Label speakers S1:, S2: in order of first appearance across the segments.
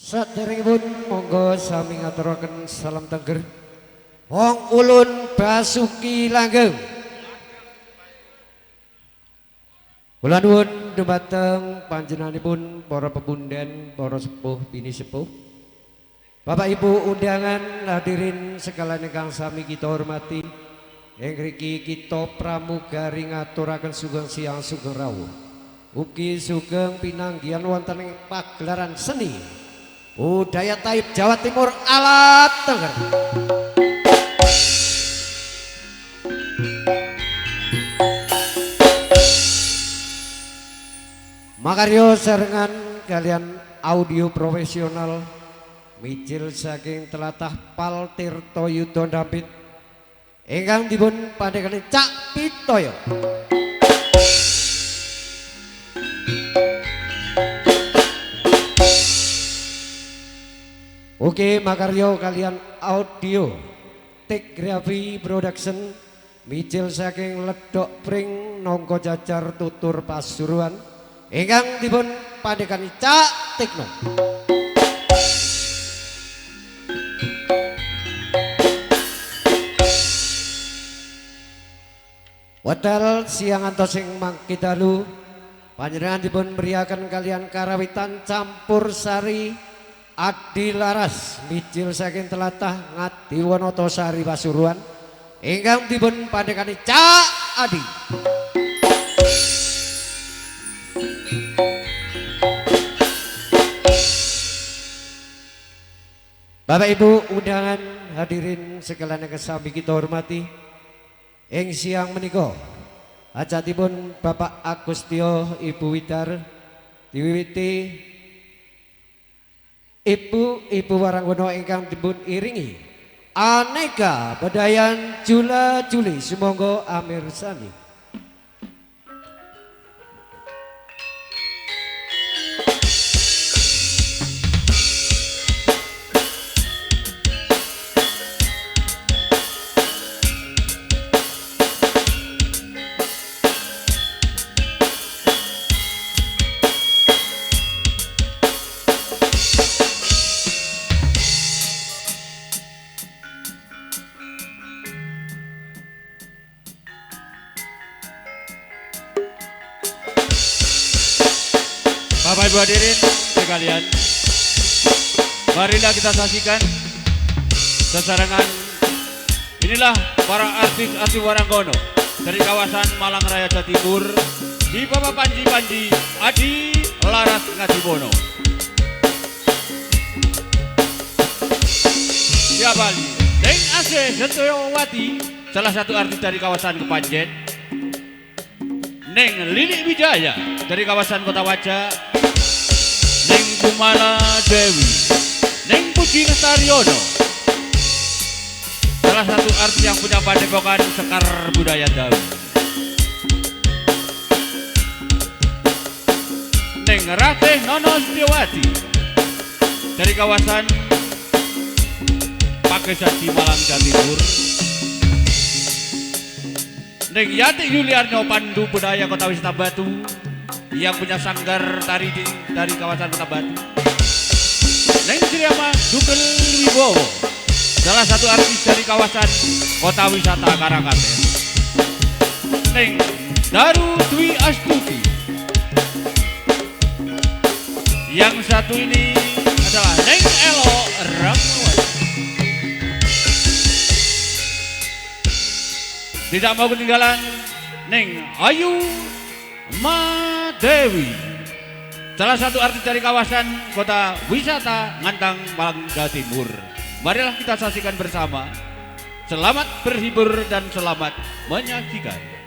S1: Saderengipun monggo sami ngaturaken salam tengger. Wong ulun Basuki Langgeng. Kula nuwun dhumateng panjenenganipun para pepundhen, para sepuh bini sepuh. Bapak Ibu undangan hadirin sekalian ingkang sami kita hormati. Ing mriki kita pramugari ngaturaken sugeng siang sugeng rawuh. Ugi sugeng pinanggihan wonten ing pagelaran seni budaya Taib Jawa Timur alat Tengger. Makaryo sarengan kalian audio profesional mijil saking telatah Pal Tirto Yudo David ingkang dipun pandhekani Cak Pitoyo. Oke, makaryo kalian audio Tekgrafi Production mijil saking Ledok Pring Nongko Jajar Tutur Pasuruan ingkang dipun pandhekani Cak Tikno. Wedal siang antos sing mangke dalu panjenengan dipun beriaken kalian karawitan campur sari Adi Laras mijil saking telatah Ngadiwonoto Sari Pasuruan ingkang dipun pandhekani Cak Adi. Bapak Ibu undangan hadirin sekalian ingkang sami kita hormati. Ing siang menika hajatipun Bapak Agustio Ibu Widar diwiwiti Ibu Waranggono ingkang dipun iringi aneka bedayan jula juli sumangga amir sami.
S2: Bapak Ibu hadirin sekalian, marilah kita saksikan sesarengan inilah para artis-artis Waranggono dari kawasan Malang Raya Jawa Timur di Bapak Panji Adi Laras Ngadiwono. Siapa lagi? Neng Ase Setoyowati, salah satu artis dari kawasan Kepanjen. Neng Lili Wijaya dari kawasan Kota Waja. Neng Kumala Dewi, Neng Puji Lestariono, salah satu artis yang punya padepokan Sekar Budaya Dawi. Neng Ratih Nono Setiawati dari kawasan Pagesasi Malang Jawa Timur. Neng Yati Yuliarno Pandu Budaya Kota Wisata Batu yang punya sanggar tari dari kawasan Kota Batu. Neng Sriama Dugel Wibowo, salah satu artis dari kawasan Kota Wisata Karangkaten. Neng Daru Dwi Astuti. Yang satu ini adalah Neng Elo Ramawati. Tidak mau ketinggalan Neng Ayu Madewi, salah satu artis dari kawasan Kota Wisata Ngantang Malang Jawa Timur. Marilah kita saksikan bersama. Selamat berhibur dan selamat menyaksikan.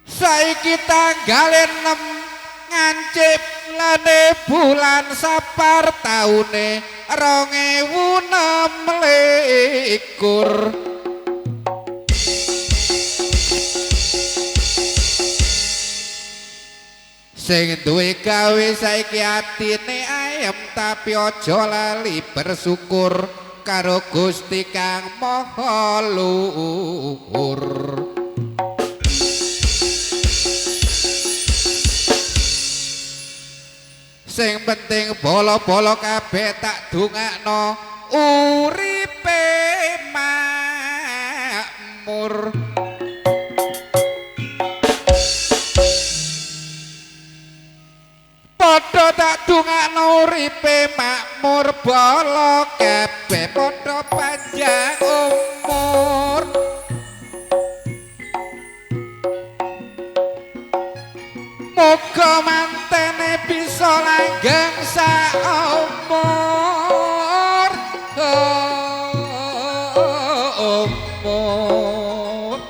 S3: Saiki tanggal 6 ngancip lane bulan Sapar taune 2026 sing duwe gawe saiki atine ayem tapi aja lali bersyukur karo Gusti kang Maha Luhur. Sing penting bolo-bolo kabeh tak dongakno uripe makmur. Padha tak dongakno uripe makmur bolo kabeh padha panjang umur. Muga mantene bisa langgeng saumur umur.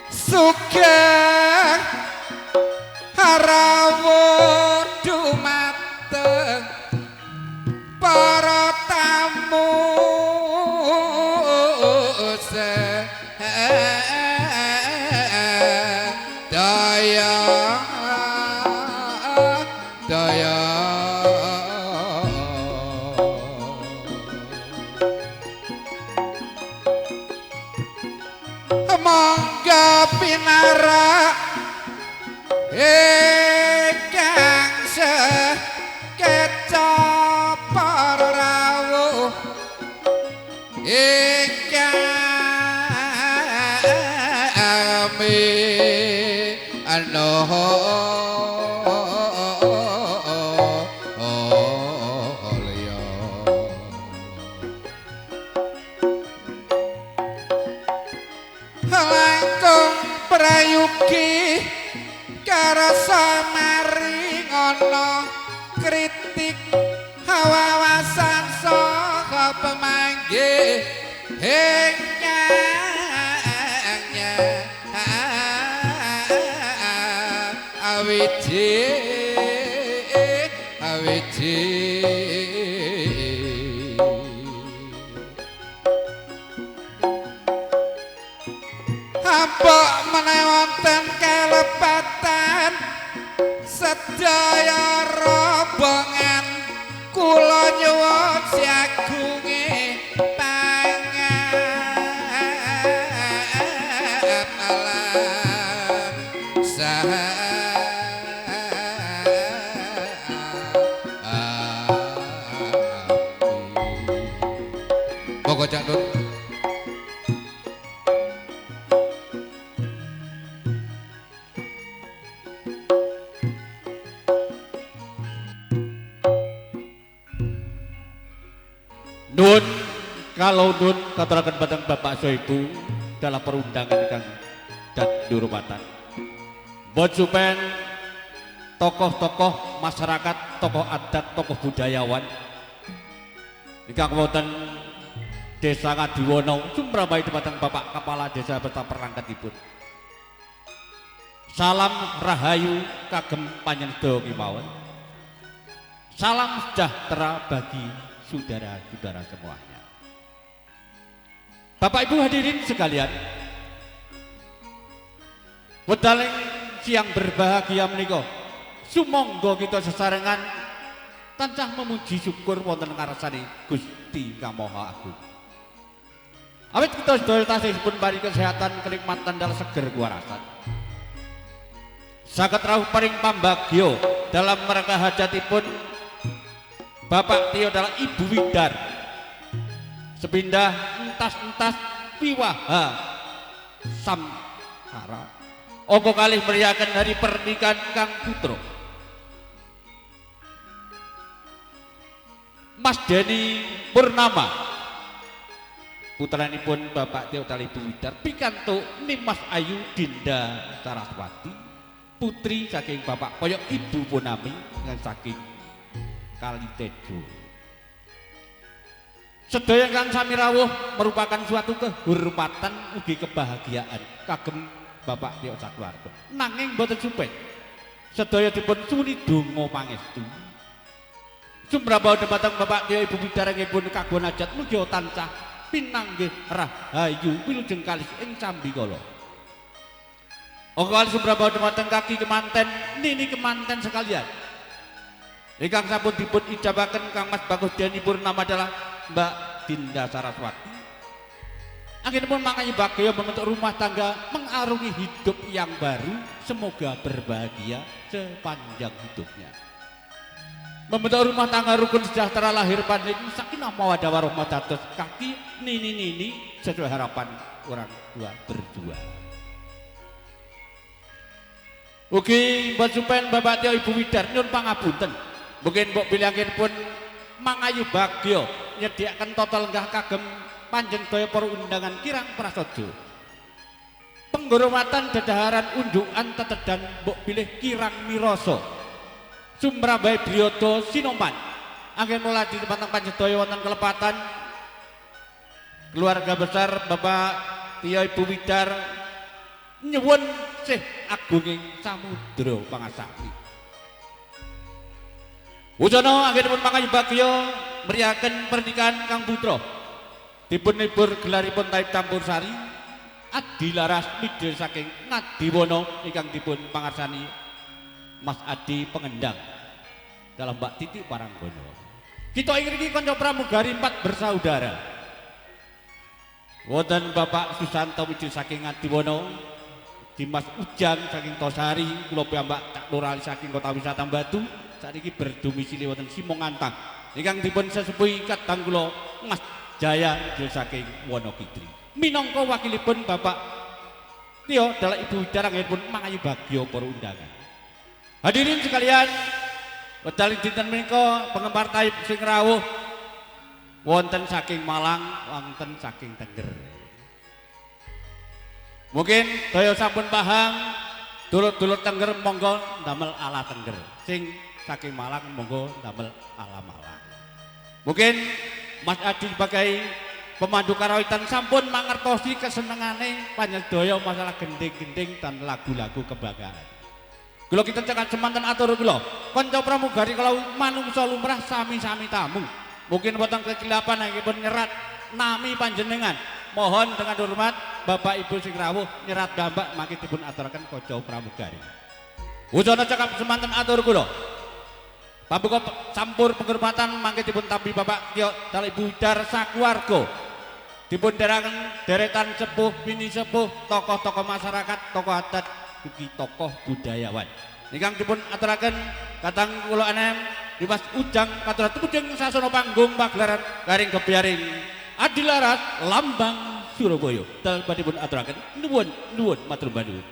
S3: Sugeng harawuh dumateng para tamu daya daya monggo pinarak ingkang sekecap para rawuh langkung prayugi karasa maringono kritik wawasan saha pemanggih ingkangnya awiji Mbok menawi wonten kalepatan sedaya rombongan kula nyuwun siagunge pangapalan saha Monggo Cak Nur.
S2: Nun kalau nun katuraken batang Bapak Soibu dalam perundangan kang dan durumatan. Buat supen tokoh-tokoh masyarakat, tokoh adat, tokoh budayawan ingkang wonten Desa Ngadiwono sumrambai batang Bapak Kepala Desa beserta perangkatipun. Salam rahayu kagem panjenengan kemawon. Salam sejahtera bagi saudara-saudara semuanya. Bapak Ibu hadirin sekalian, wedaleng siang berbahagia menika sumangga kita sesarengan tansah memuji syukur wonten ngarsane Gusti Kang Maha Agung. Awit kita sedaya tasih pun paring kesehatan, kenikmatan dalam seger kuwarasan. Saged rawuh paring pambagya dalam rangka hajatipun Bapak Tio adalah Ibu Widar sepindah entas-entas piwaha samhara opo kalih meriakan hari pernikahan Kang Putro Mas Denny Purnama putranipun Bapak Tio Tali Buwidar pikantuk Nimas Ayu Dinda Saraswati putri saking Bapak Poyok Ibu Punami dan saking Kalitejo. Sedaya kang sami rawuh merupakan suatu kehormatan ugi kebahagiaan kagem Bapak Tio Satwarto. Nanging boten sumpek sedaya dipun suni donga pangestu. Sumrambau dumateng Bapak Tio Ibu Bidar ingipun kagungan hajat mugi tansah pinanggih rahayu wilujeng kalis ing cambikala. Okal sumrambau dumateng kaki kemanten nini kemanten sekalian. Ingkang sampun dipun ijabaken Kang Mas Bagus Dianipun nama adalah Mbak Dinda Saraswati. Anggenipun mangayi bagya membentuk rumah tangga mengarungi hidup yang baru, semoga berbahagia sepanjang hidupnya. Membentuk rumah tangga rukun sejahtera lahir pandai sakinah mawaddah warahmah dados kaki nini sesuai harapan orang tua berdua. Ugi mbok supen Bapak Tio Ibu Widar nyuwun pangapunten. Mungkin mbok bilangin pun mangayu bagya nyediaken total lenggah kagem panjeng daya para undangan kirang prasaja. Penghormatan dadaharan unjukan tetedan mbok pilih kirang mirasa. Sumrambai Briodo Sinoman anggen mulai di tempatang panjenengan wonten kelepatan keluarga besar Bapak Tio Ibu Widar nyuwun sih agunging samudra pangasami. Wujana anggenipun mangayu bagya meriaken pernikahan Kang Putra dipun nibur gelaripun Taib Campur Sari Adi Laras midil saking Ngadiwana ingkang dipun pangarsani Mas Adi Pengendang dalam Mbak Titi Paranggono. Kita ingin kanca pramugari 4 bersaudara. Wonten Bapak Susanto midil saking Ngadiwana, Dimas Ujang saking Tosari, kula piyambak Cak Nurali saking Kota Wisata Batu, sakniki berdomisili wonten Simongantang. Ingkang dipun sesepuhi kadang kula Mas Jaya midil saking Wonokidri. Minangka wakilipun Bapak Tio dalah Ibu Widar anggenipun mangayu bagya para undangan. Hadirin sekalian, wedal dinten menika penggemar Taib sing rawuh wonten saking Malang, wonten saking Tengger. Mungkin daya sampun paham, dulur-dulur Tengger monggo ndamel ala Tengger. Sing saking Malang monggo ndamel ala Malang. Mungkin Mas Adi sebagai pemandu karawitan sampun mangertosi kesenengane panjenengan masalah gending-gending dan lagu-lagu kebanggaan. Kula kita cekat semanten atur kula. Kanca pramugari kalau manungsa lumrah sami-sami tamu. Mungkin boten kekilapan anggenipun nyerat nami panjenengan. Mohon dengan hormat Bapak Ibu sing rawuh nyerat gambak mangke dipun aturaken kanca pramugari. Wujana cekap semanten atur kula. Pabuka campur penghormatan mangke dipun tampi Bapak Tio Tali Buwidar sakuwarga. Dipun deretan sepuh, bini sepuh, tokoh-tokoh masyarakat, tokoh adat, ugi tokoh budayawan. Ingkang dipun aturaken katang kula enem Dimas Ujang katur tumujeng sasana panggung pagelaran garing kebiaring Adi Laras lambang Surabaya. Dalem dipun aturaken nuwun matur nuwun.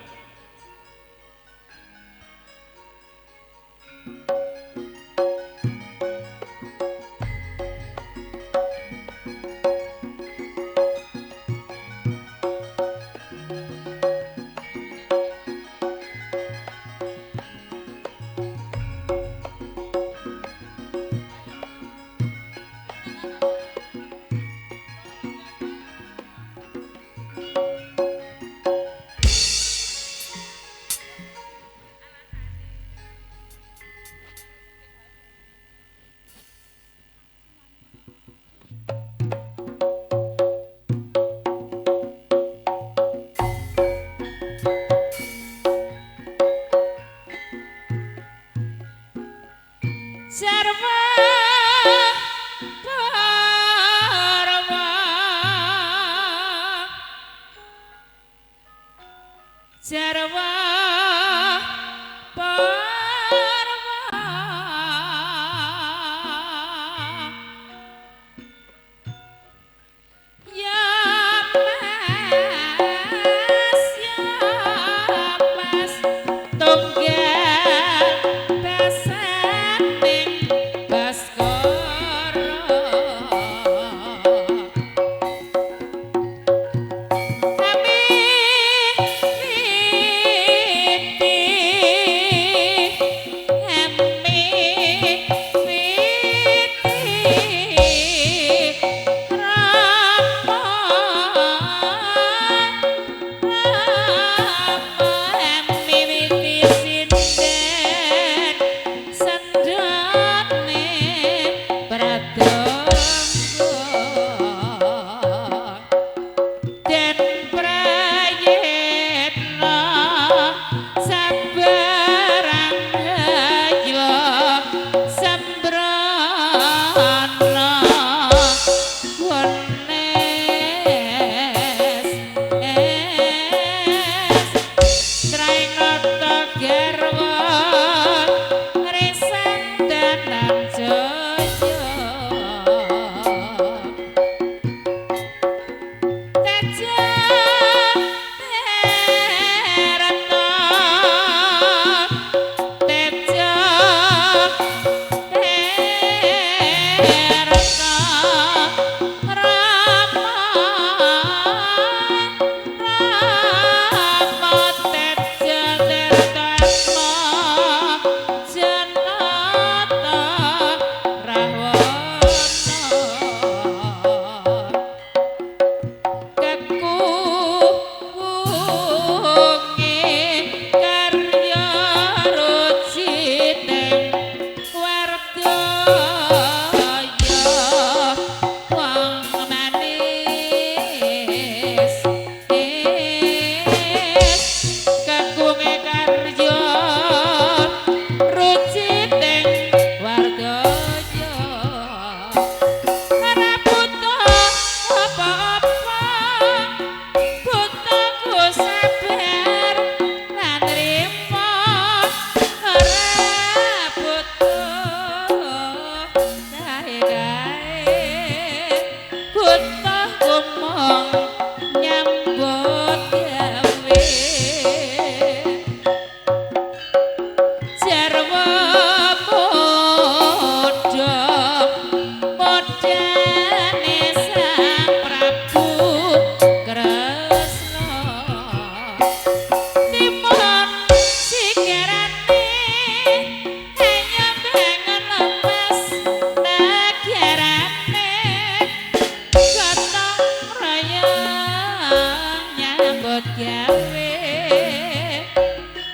S4: nyambut gawe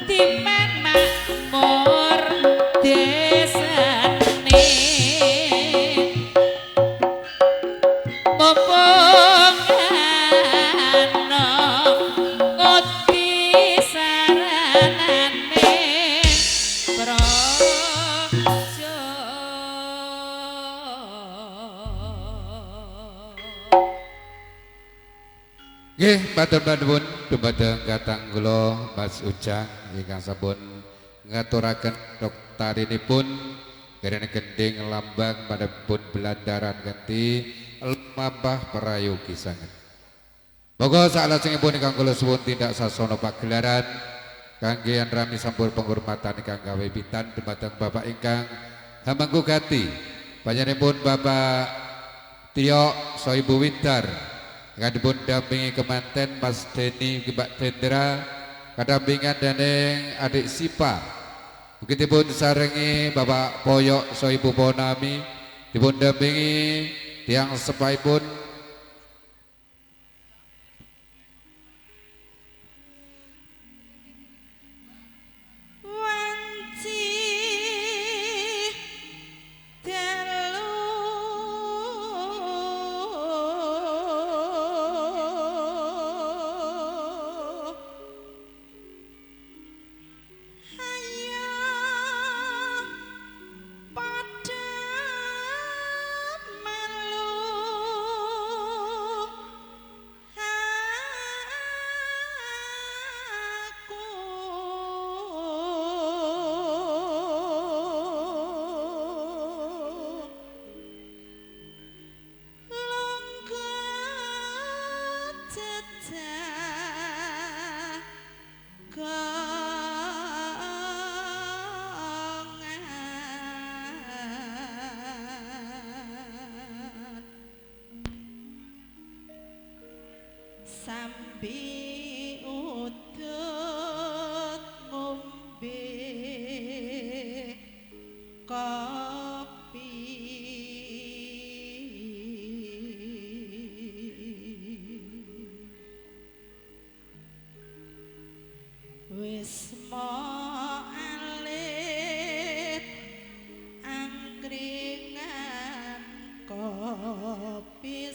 S4: timan makmur desane mumpung ana uti saranane praja.
S3: Nggih, matur nuwun dumateng katang kula Mas Ujang ingkang sampun ngaturaken doktarinipun karena gending lambang madhepun belandaran ganti lambah prayogi sanget. Moga salajengipun ingkang kula suwun tindak sasana pagelaran kangge rami sampun penghormatan ingkang gawe pitan dumateng Bapak ingkang hamangku gati panjenenganipun Bapak Tio Soibu Wintar kadipun dampingi kemanten Mas Deni Mbak Dendra kadampingan dening adik Sipa begitupun sarengi Bapak Poyok Soibu Bonami dipun dampingi tiang sepaipun
S4: sambi udut ngombe kopi wis mo alit angkringan kopi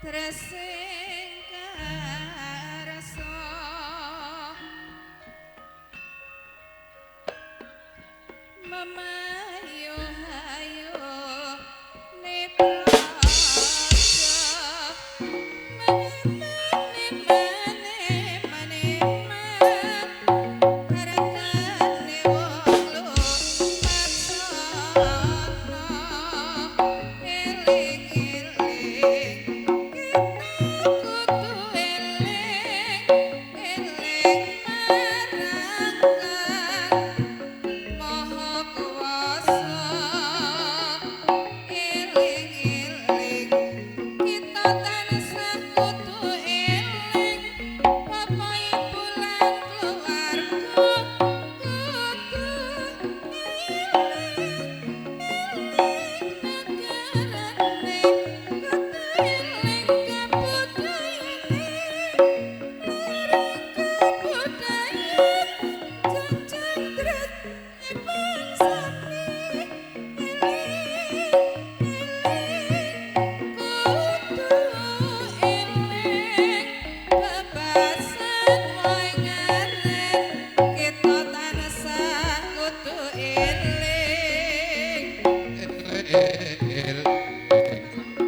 S4: tresing karso mamayo hayo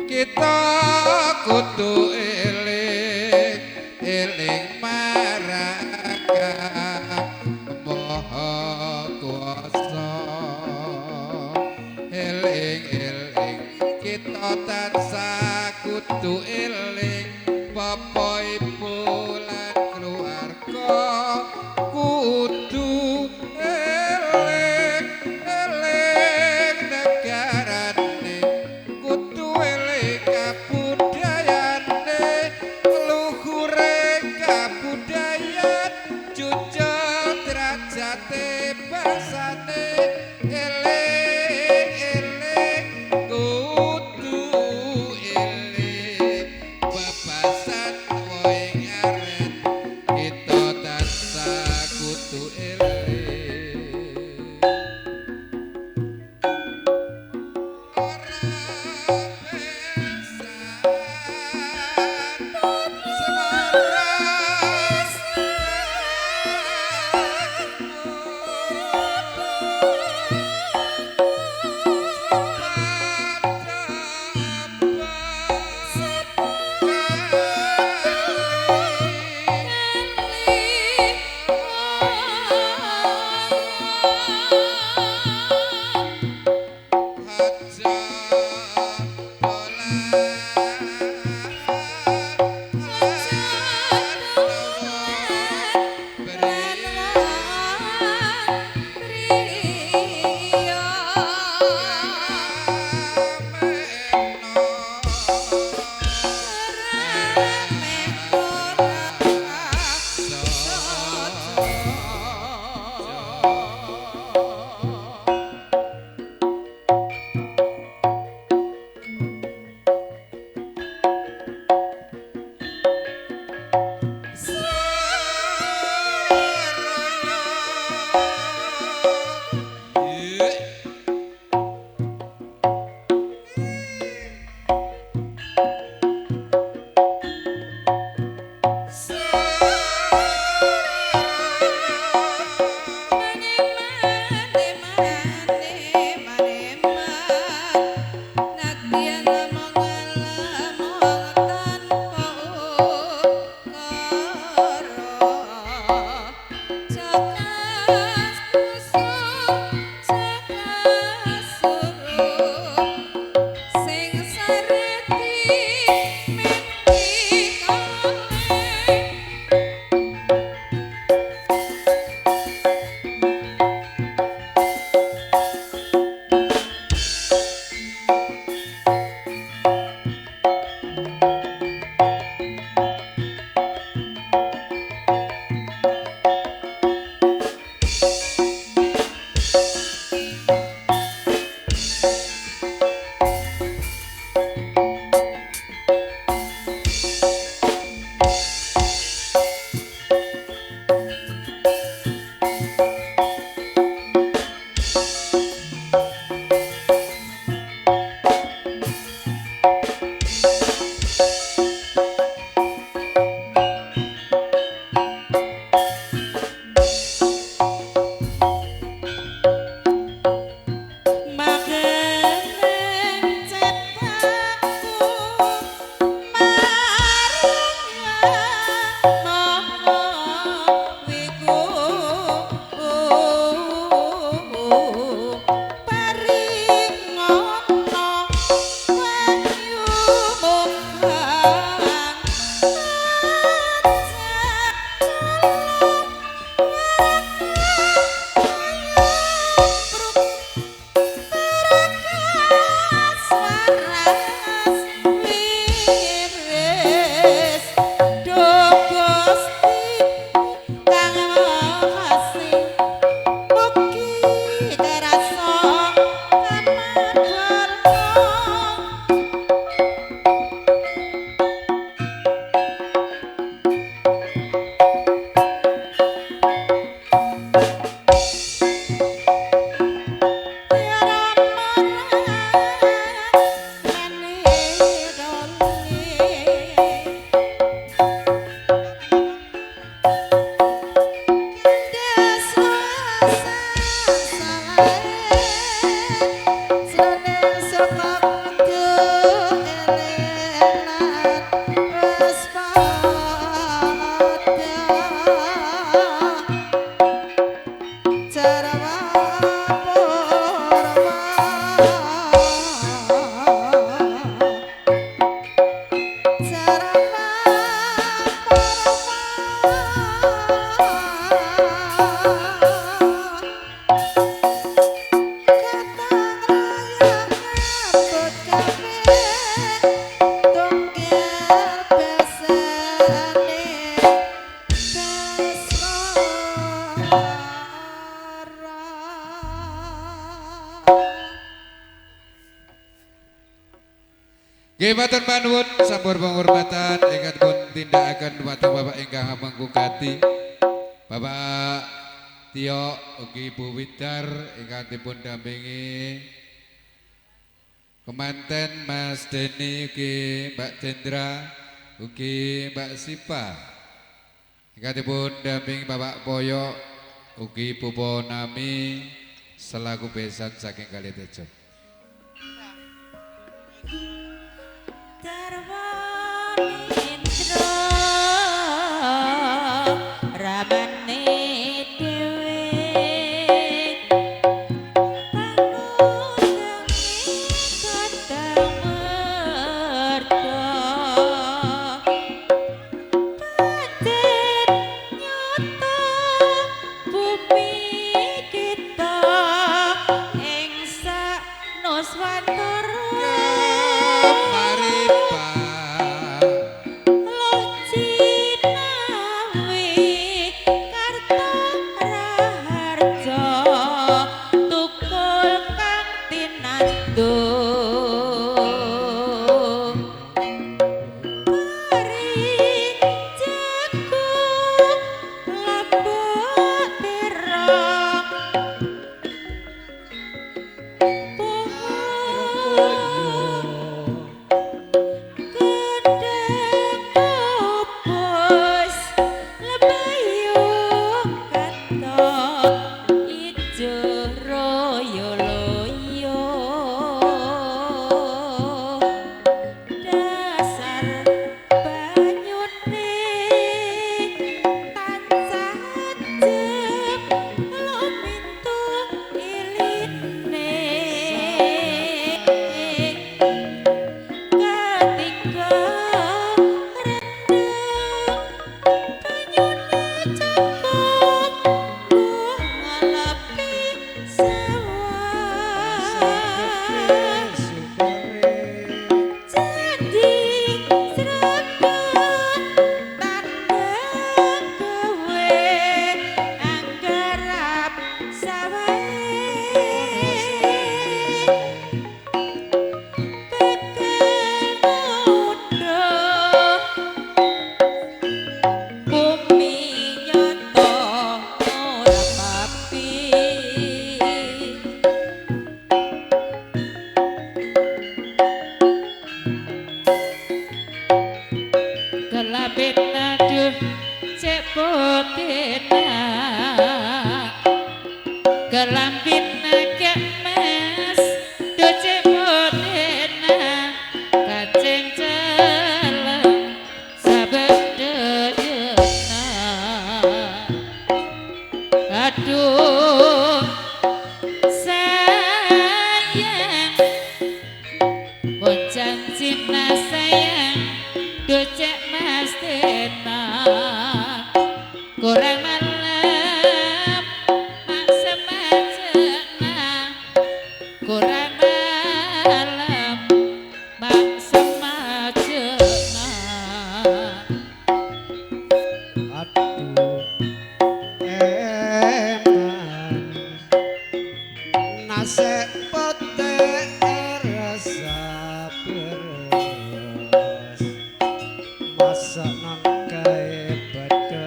S3: kita kudu eling eling maraka Maha Kuasa eling eling kita tansah kudu eling Bapak Ibu lan keluarga kudu eling eling negarane kudu eling kabudayane luhure kabudayan jujur derajate basane eling eling kudu eling bebasan woing Nggih matur nuwun sampun penghormatan ingkang pun tindakaken dumateng Bapak ingkang mangkukati. Bapak Tio ugi Ibu Widar ingkang dipun dampingi kemanten Mas Deni ugi Mbak Cendra ugi Mbak Sipa ingkang dipun dampingi Bapak Poyo ugi Ibu Ponami selaku besan saking Kalitejo.
S1: Masa nangkai pada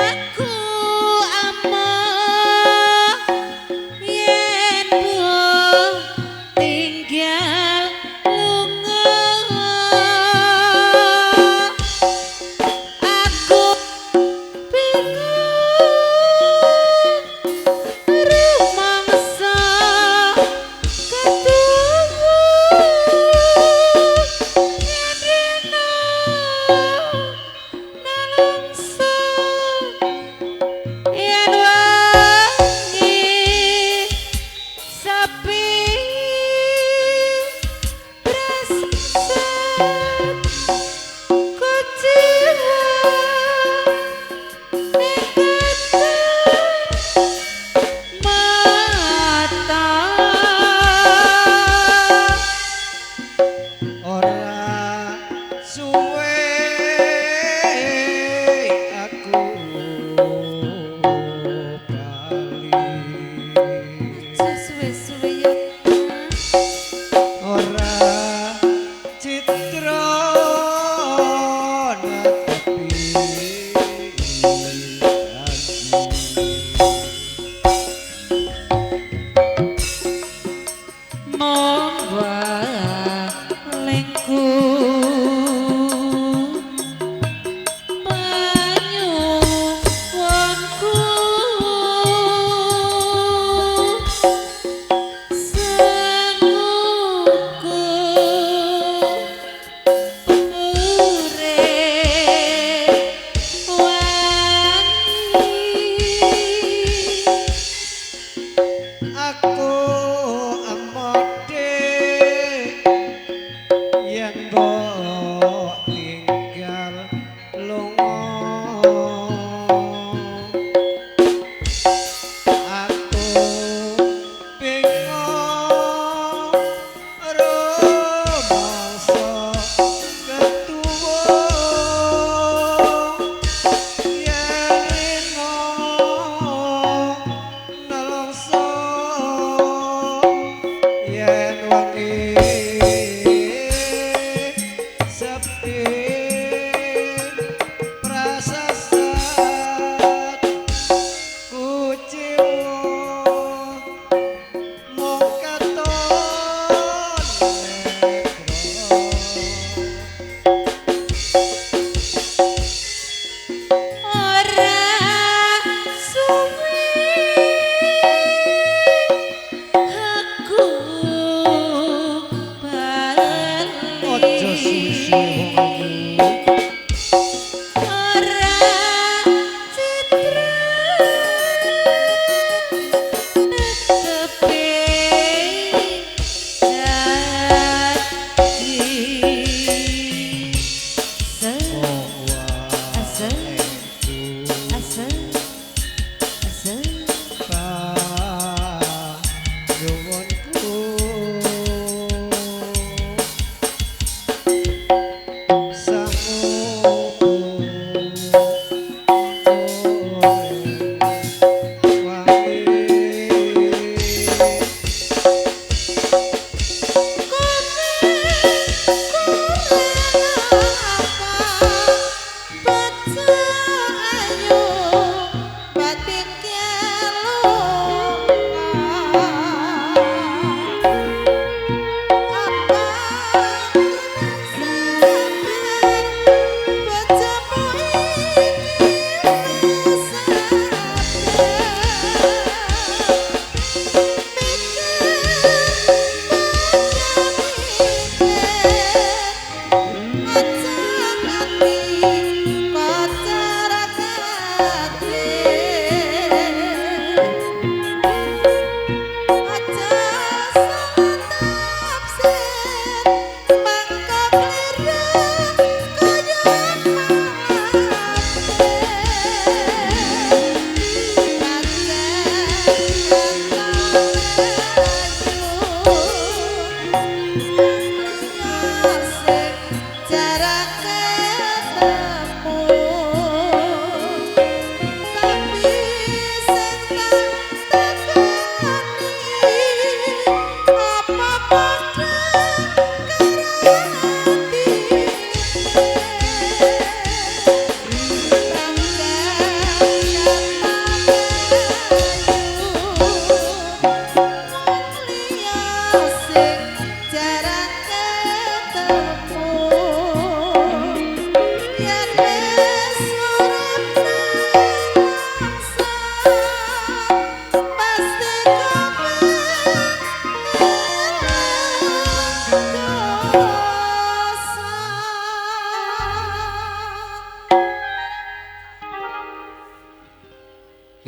S4: Aku amah yen mbok tinggal lunga. Aku bingung rumangsa ketemu nyedina nalangsa yen wangi sepi prasat kuciwa nekatan mata.
S1: Ora suwe aku bali
S4: Suwe-suwe ya
S1: ora citra netepi
S4: lengku banyu wongku senguku urip wangi.
S1: aku amode yen mbok tinggal lunga. Aku bingung rumangsa ketuwa yen rina nelongso yen wangi sepi prasasat kuciwa mung katon nekro.
S4: Ora suwe aku bali.
S1: Ojo suwi-suwi wong ayu.
S4: Ora citra netepi janji. Asal asal asal
S1: Nyuwunku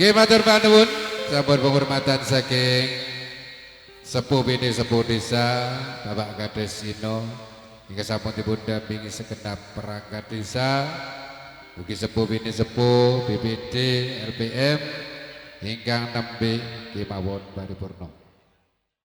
S3: Nggih matur nuwun sampun penghormatan saking sepuh bini sepuh desa Bapak Kades Sino hingga sampun dipun dampingi segenap perangkat desa ugi sepuh bini sepuh BPD LPM ingkang nembe kemawon paripurna.